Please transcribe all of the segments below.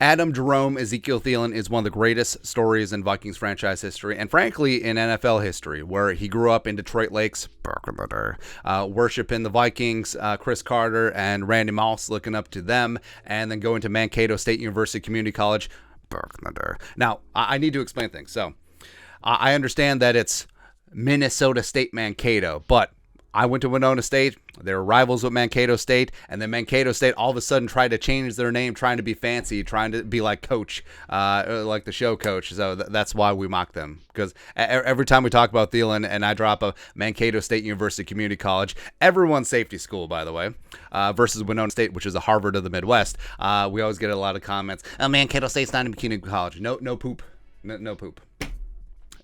Adam Jerome, Ezekiel Thielen is one of the greatest stories in Vikings franchise history, and frankly in NFL history, where he grew up in Detroit Lakes, worshiping the Vikings, Chris Carter and Randy Moss, looking up to them, and then going to Mankato State University Community College. Now, I need to explain things. So, I understand that it's Minnesota State Mankato, but I went to Winona State. They were rivals with Mankato State, and then Mankato State all of a sudden tried to change their name, trying to be fancy, trying to be like Coach, like the show Coach. So that's why we mock them, because every time we talk about Thielen and I drop a Mankato State University Community College, everyone's safety school, by the way, versus Winona State, which is a Harvard of the Midwest, we always get a lot of comments. Oh, Mankato State's not a community college. No poop. No poop.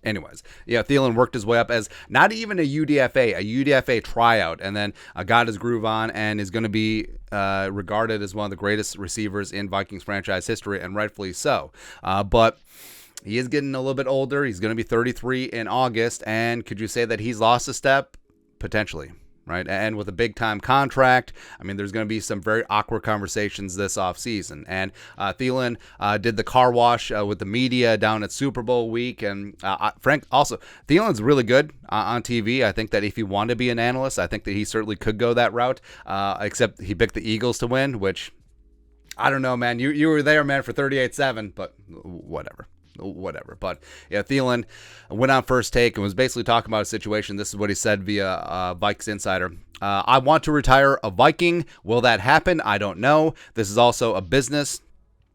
Anyways, yeah, Thielen worked his way up as not even a UDFA tryout, and then got his groove on and is going to be regarded as one of the greatest receivers in Vikings franchise history, and rightfully so. But he is getting a little bit older. He's going to be 33 in August, and could you say that he's lost a step? Potentially. Right, and with a big-time contract, I mean, there's going to be some very awkward conversations this offseason. And Thielen did the car wash with the media down at Super Bowl week. And also, Thielen's really good on TV. I think that if he wanted to be an analyst, I think that he certainly could go that route, except he picked the Eagles to win, which, I don't know, man. You were there, man, for 38-7, but whatever. But yeah, Thielen went on First Take and was basically talking about a situation. This is what he said via Vikes Insider. I want to retire a Viking. Will that happen? I don't know. This is also a business.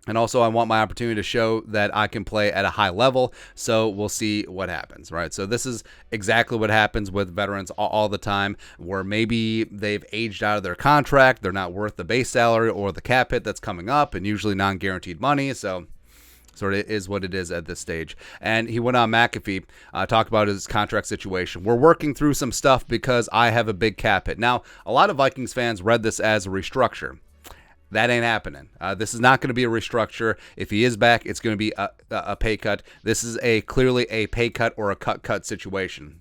And also, I want my opportunity to show that I can play at a high level. So we'll see what happens, right? So this is exactly what happens with veterans all the time, where maybe they've aged out of their contract. They're not worth the base salary or the cap hit that's coming up, and usually non-guaranteed money. So sort of is what it is at this stage. And he went on McAfee, talked about his contract situation. We're working through some stuff because I have a big cap hit. Now, a lot of Vikings fans read this as a restructure. That ain't happening. This is not going to be a restructure. If he is back, it's going to be a pay cut. This is clearly a pay cut or a cut situation.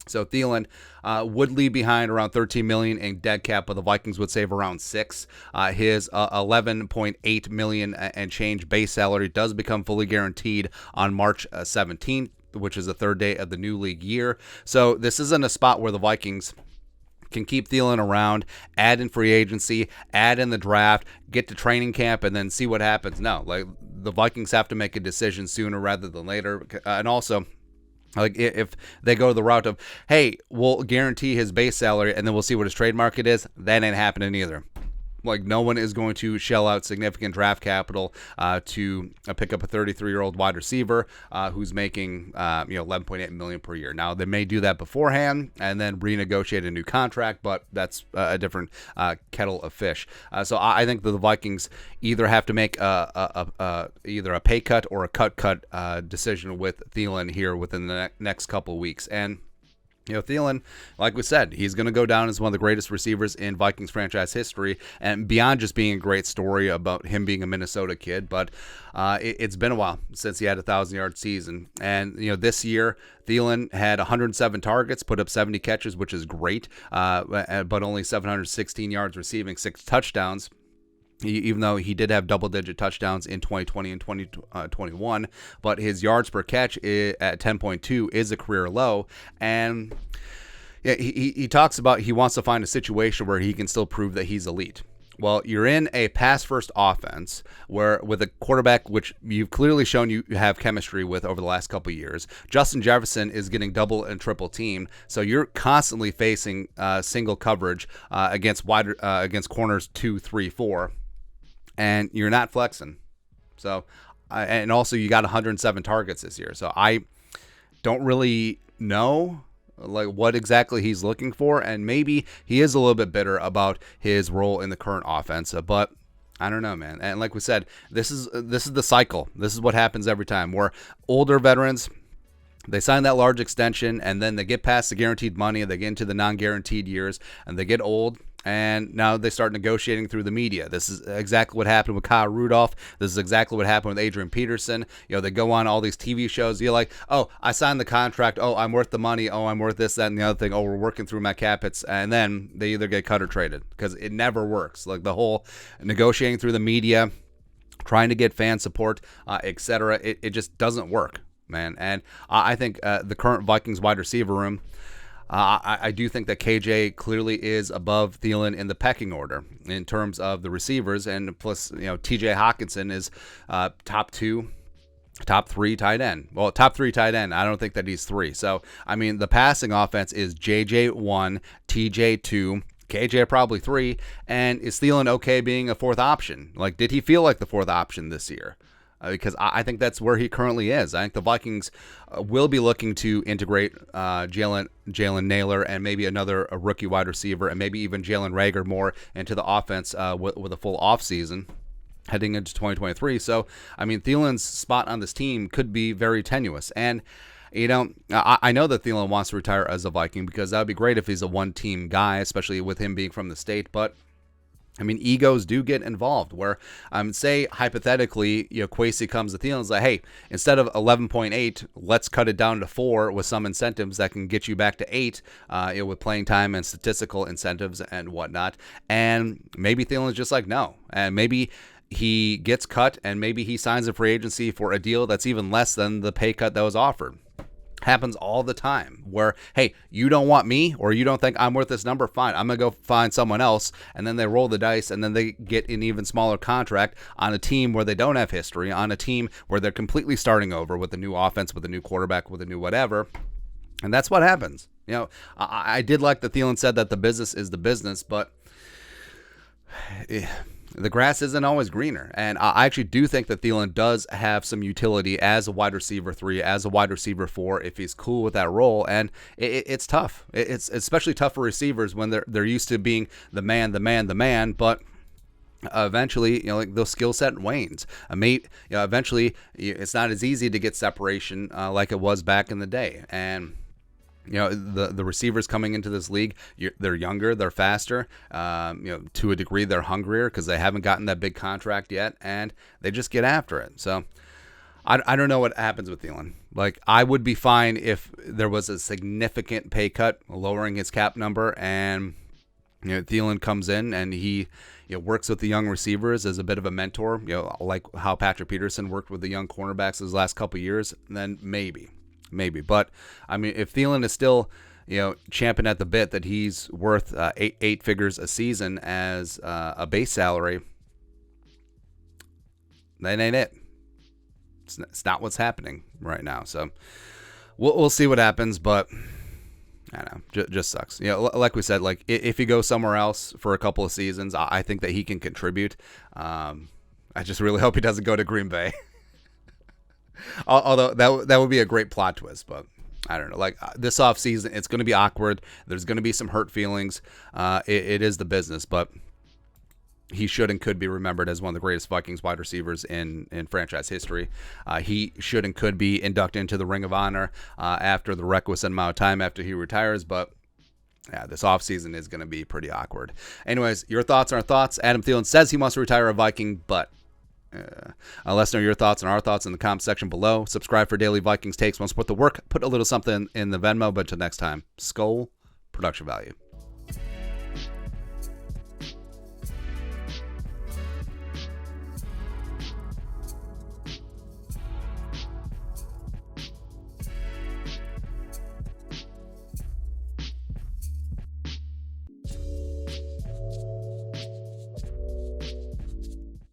So Thielen would leave behind around $13 million in dead cap, but the Vikings would save around $6 million. His $11.8 million and change base salary does become fully guaranteed on March 17th, which is the third day of the new league year. So this isn't a spot where the Vikings can keep Thielen around, add in free agency, add in the draft, get to training camp, and then see what happens. No, like the Vikings have to make a decision sooner rather than later, and also, like, if they go the route of, hey, we'll guarantee his base salary and then we'll see what his trade market is, that ain't happening either. Like, no one is going to shell out significant draft capital to pick up a 33-year-old wide receiver who's making $11.8 million per year. Now, they may do that beforehand and then renegotiate a new contract, but that's a different kettle of fish. So I think that the Vikings either have to make either a pay cut or a cut decision with Thielen here within the next couple of weeks. And Thielen, like we said, he's going to go down as one of the greatest receivers in Vikings franchise history, and beyond just being a great story about him being a Minnesota kid, but it's been a while since he had a 1,000-yard season. And, this year, Thielen had 107 targets, put up 70 catches, which is great, but only 716 yards receiving, 6 touchdowns. Even though he did have double-digit touchdowns in 2020 and 2021, but his yards per catch at 10.2 is a career low. And yeah, he talks about he wants to find a situation where he can still prove that he's elite. Well, you're in a pass-first offense where with a quarterback which you've clearly shown you have chemistry with over the last couple of years. Justin Jefferson is getting double and triple teamed, so you're constantly facing single coverage against corners 2, 3, 4. And you're not flexing. So, and also you got 107 targets this year. So I don't really know like what exactly he's looking for, and maybe he is a little bit bitter about his role in the current offense. But I don't know, man. And like we said, this is the cycle. This is what happens every time. Where older veterans, they sign that large extension, and then they get past the guaranteed money, and they get into the non-guaranteed years, and they get old. And now they start negotiating through the media. This is exactly what happened with Kyle Rudolph. This is exactly what happened with Adrian Peterson. They go on all these TV shows. You're like, oh, I signed the contract. Oh, I'm worth the money. Oh, I'm worth this, that, and the other thing. Oh, we're working through my cap hits. And then they either get cut or traded because it never works. Like the whole negotiating through the media trying to get fan support, etc. It just doesn't work, man. And I think the current Vikings wide receiver room, I do think that KJ clearly is above Thielen in the pecking order in terms of the receivers, and plus, TJ Hawkinson is top 3 tight end. Well, top 3 tight end. I don't think that he's 3. So, I mean, the passing offense is JJ 1, TJ 2, KJ probably 3, and is Thielen okay being a 4th option? Like, did he feel like the 4th option this year? Because I think that's where he currently is. I think the Vikings will be looking to integrate Jalen Nailor and maybe a rookie wide receiver, and maybe even Jalen Reagor more into the offense with a full offseason heading into 2023. So, I mean, Thielen's spot on this team could be very tenuous. And, I know that Thielen wants to retire as a Viking, because that would be great if he's a one-team guy, especially with him being from the state. But I mean, egos do get involved where, say, hypothetically, Kwesi comes to Thielen and is like, hey, instead of 11.8, let's cut it down to 4 with some incentives that can get you back to 8 with playing time and statistical incentives and whatnot. And maybe Thielen's just like, no. And maybe he gets cut, and maybe he signs a free agency for a deal that's even less than the pay cut that was offered. Happens all the time where, hey, you don't want me, or you don't think I'm worth this number, fine, I'm going to go find someone else. And then they roll the dice, and then they get an even smaller contract on a team where they don't have history, on a team where they're completely starting over with a new offense, with a new quarterback, with a new whatever. And that's what happens. I did like that Thielen said that the business is the business, but the grass isn't always greener. And I actually do think that Thielen does have some utility as a wide receiver 3, as a wide receiver 4, if he's cool with that role. And it's tough. It's especially tough for receivers when they're used to being the man. But eventually, the skill set wanes. Eventually, it's not as easy to get separation like it was back in the day. And the receivers coming into this league, they're younger, they're faster, to a degree they're hungrier because they haven't gotten that big contract yet, and they just get after it. So I don't know what happens with Thielen. Like, I would be fine if there was a significant pay cut, lowering his cap number, and Thielen comes in and he works with the young receivers as a bit of a mentor, like how Patrick Peterson worked with the young cornerbacks his last couple years, then maybe. But I mean, if Thielen is still, champing at the bit that he's worth eight figures a season as a base salary, that ain't it. It's not what's happening right now. So we'll see what happens, but I don't know, just sucks. Like we said, like if he goes somewhere else for a couple of seasons, I think that he can contribute. I just really hope he doesn't go to Green Bay. Although that would be a great plot twist, but I don't know. Like this offseason, it's going to be awkward. There's going to be some hurt feelings. It is the business, but he should and could be remembered as one of the greatest Vikings wide receivers in franchise history. He should and could be inducted into the Ring of Honor after the requisite amount of time after he retires, but yeah, this offseason is going to be pretty awkward. Anyways, your thoughts are our thoughts. Adam Thielen says he wants to retire a Viking, but let us know your thoughts and our thoughts in the comment section below. Subscribe for daily Vikings takes. Want to support the work, put a little something in the Venmo. But until next time, Skol, production value.